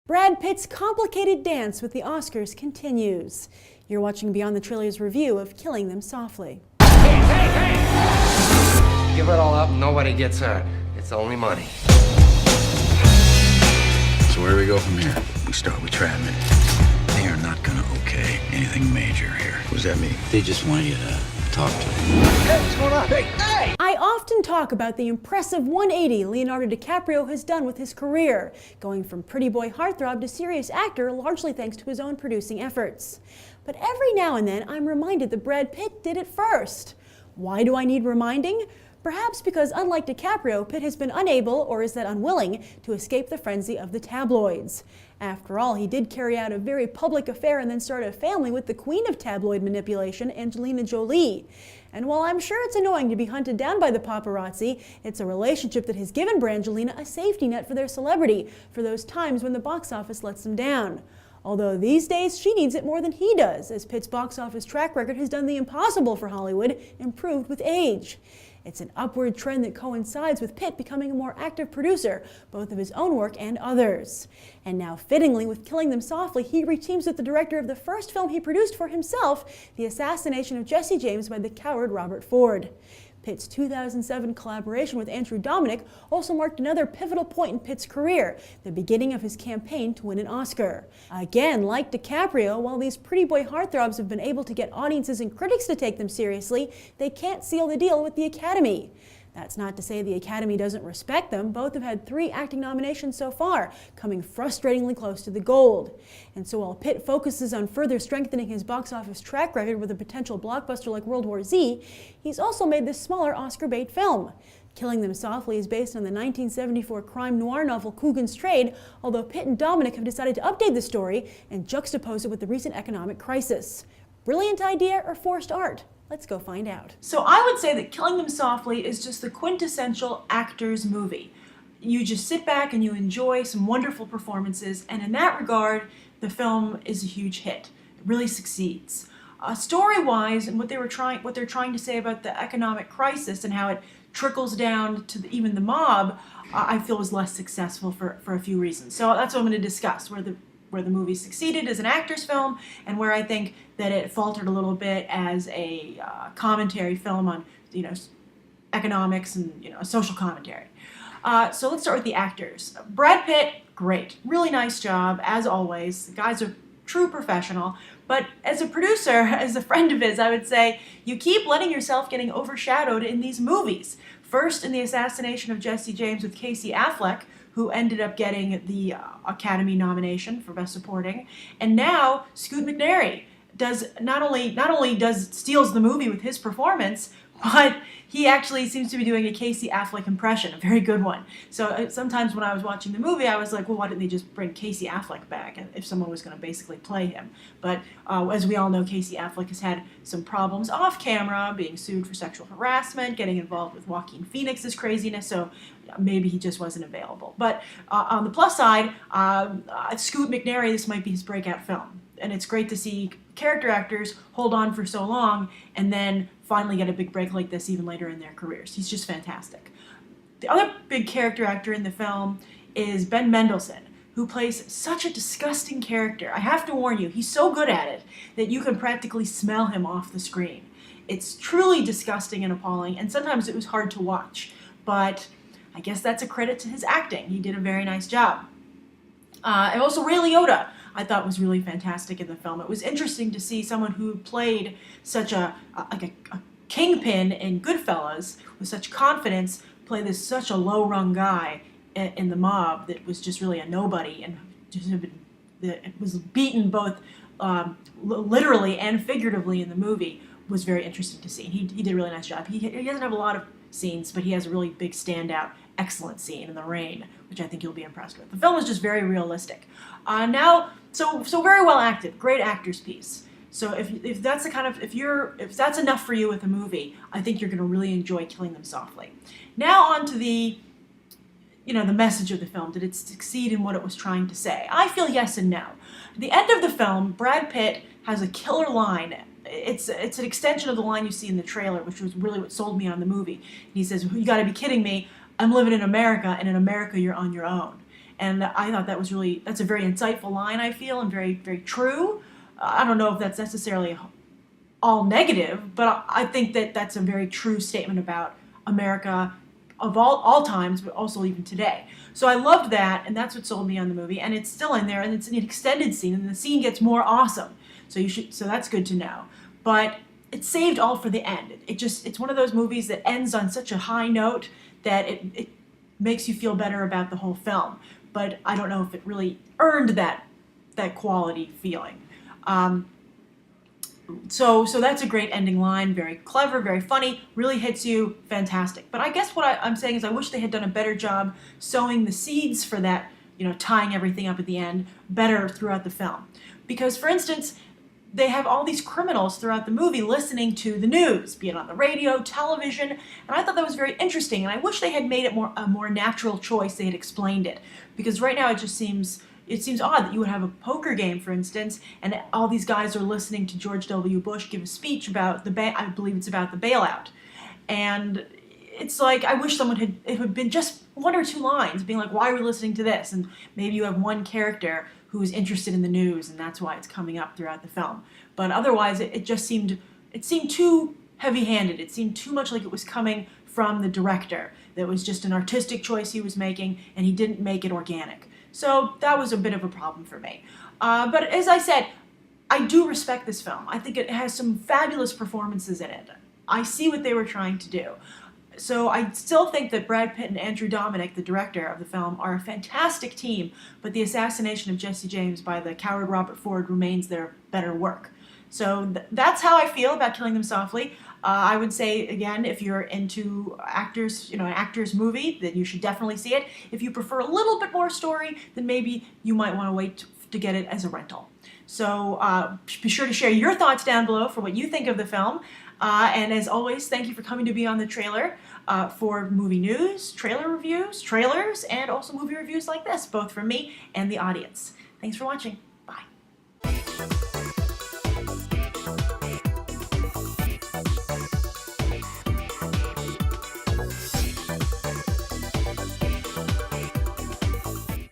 Brad Pitt's complicated dance with the Oscars continues. You're watching Beyond the Trailers review of Killing Them Softly. Hey! Give it all up and nobody gets hurt. It's only money. So where do we go from here? We start with Tradman. They are not gonna okay anything major here. What does that mean? They just want you to talk to them. Hey, what's going on? Hey! I often talk about the impressive 180 Leonardo DiCaprio has done with his career, going from pretty boy heartthrob to serious actor largely thanks to his own producing efforts. But every now and then I'm reminded that Brad Pitt did it first. Why do I need reminding? Perhaps because, unlike DiCaprio, Pitt has been unable, or is that unwilling, to escape the frenzy of the tabloids. After all, he did carry out a very public affair and then start a family with the queen of tabloid manipulation, Angelina Jolie. And while I'm sure it's annoying to be hunted down by the paparazzi, it's a relationship that has given Brangelina a safety net for their celebrity, for those times when the box office lets them down. Although these days, she needs it more than he does, as Pitt's box office track record has done the impossible for Hollywood, improved with age. It's an upward trend that coincides with Pitt becoming a more active producer, both of his own work and others. And now, fittingly, with Killing Them Softly, he reteams with the director of the first film he produced for himself, the assassination of Jesse James by the coward Robert Ford. Pitt's 2007 collaboration with Andrew Dominik also marked another pivotal point in Pitt's career, the beginning of his campaign to win an Oscar. Again, like DiCaprio, while these pretty boy heartthrobs have been able to get audiences and critics to take them seriously, they can't seal the deal with the Academy. That's not to say the Academy doesn't respect them. Both have had 3 acting nominations so far, coming frustratingly close to the gold. And so while Pitt focuses on further strengthening his box office track record with a potential blockbuster like World War Z, he's also made this smaller Oscar bait film. Killing Them Softly is based on the 1974 crime noir novel Coogan's Trade, although Pitt and Dominik have decided to update the story and juxtapose it with the recent economic crisis. Brilliant idea or forced art? Let's go find out. So I would say that Killing Them Softly is just the quintessential actor's movie. You just sit back and you enjoy some wonderful performances, and in that regard, the film is a huge hit. It really succeeds. Story-wise, and what they're trying to say about the economic crisis and how it trickles down to even the mob, I feel was less successful for a few reasons. So that's what I'm going to discuss, where the movie succeeded as an actor's film, and where I think that it faltered a little bit as a commentary film on, economics and, a social commentary. So let's start with the actors. Brad Pitt, great. Really nice job, as always. The guy's a true professional. But as a producer, as a friend of his, I would say, you keep letting yourself getting overshadowed in these movies. First, in the assassination of Jesse James with Casey Affleck, who ended up getting the Academy nomination for Best Supporting, and now Scoot McNairy does not only steals the movie with his performance, but he actually seems to be doing a Casey Affleck impression, a very good one. So sometimes when I was watching the movie, I was like, well, why didn't they just bring Casey Affleck back if someone was going to basically play him? But as we all know, Casey Affleck has had some problems off camera, being sued for sexual harassment, getting involved with Joaquin Phoenix's craziness, so maybe he just wasn't available. But on the plus side, Scoot McNairy, this might be his breakout film. And it's great to see character actors hold on for so long and then finally get a big break like this even later in their careers. He's just fantastic. The other big character actor in the film is Ben Mendelsohn, who plays such a disgusting character. I have to warn you, he's so good at it that you can practically smell him off the screen. It's truly disgusting and appalling, and sometimes it was hard to watch. But I guess that's a credit to his acting. He did a very nice job. And also Ray Liotta, I thought was really fantastic in the film. It was interesting to see someone who played such a kingpin in Goodfellas with such confidence play such a low-rung guy in the mob that was just really a nobody and just was beaten both literally and figuratively in the movie. Was very interesting to see. He did a really nice job. He doesn't have a lot of scenes, but he has a really big standout, excellent scene in the rain, which I think you'll be impressed with. The film is just very realistic. So very well acted, great actor's piece. So if that's that's enough for you with a movie, I think you're going to really enjoy Killing Them Softly. Now on to the message of the film. Did it succeed in what it was trying to say? I feel yes and no. At the end of the film, Brad Pitt has a killer line. It's an extension of the line you see in the trailer, which was really what sold me on the movie. And he says, "You got to be kidding me. I'm living in America, and in America you're on your own." And I thought that was that's a very insightful line, I feel, and very, very true. I don't know if that's necessarily all negative, but I think that that's a very true statement about America of all times, but also even today. So I loved that, and that's what sold me on the movie, and it's still in there, and it's an extended scene, and the scene gets more awesome. So that's good to know. But it's saved all for the end. It's one of those movies that ends on such a high note that it makes you feel better about the whole film. But I don't know if it really earned that quality feeling. So that's a great ending line, very clever, very funny, really hits you, fantastic. But I guess what I'm saying is I wish they had done a better job sowing the seeds for that, tying everything up at the end better throughout the film. Because, for instance, they have all these criminals throughout the movie listening to the news, be it on the radio, television, and I thought that was very interesting, and I wish they had made it a more natural choice, they had explained it. Because right now it just seems odd that you would have a poker game, for instance, and all these guys are listening to George W. Bush give a speech about I believe it's about the bailout. And it's like, I wish it had been just one or two lines, being like, why are we listening to this? And maybe you have one character who's interested in the news, and that's why it's coming up throughout the film. But otherwise, it seemed too heavy-handed. It seemed too much like it was coming from the director. That was just an artistic choice he was making, and he didn't make it organic. So that was a bit of a problem for me. But as I said, I do respect this film. I think it has some fabulous performances in it. I see what they were trying to do. So I still think that Brad Pitt and Andrew Dominik, the director of the film, are a fantastic team, but the assassination of Jesse James by the coward Robert Ford remains their better work. So that's how I feel about Killing Them Softly. I would say, again, if you're into actors, an actor's movie, then you should definitely see it. If you prefer a little bit more story, then maybe you might want to wait to get it as a rental. So be sure to share your thoughts down below for what you think of the film. And as always, thank you for coming to be on the trailer for movie news, trailer reviews, trailers, and also movie reviews like this, both from me and the audience. Thanks for watching. Bye.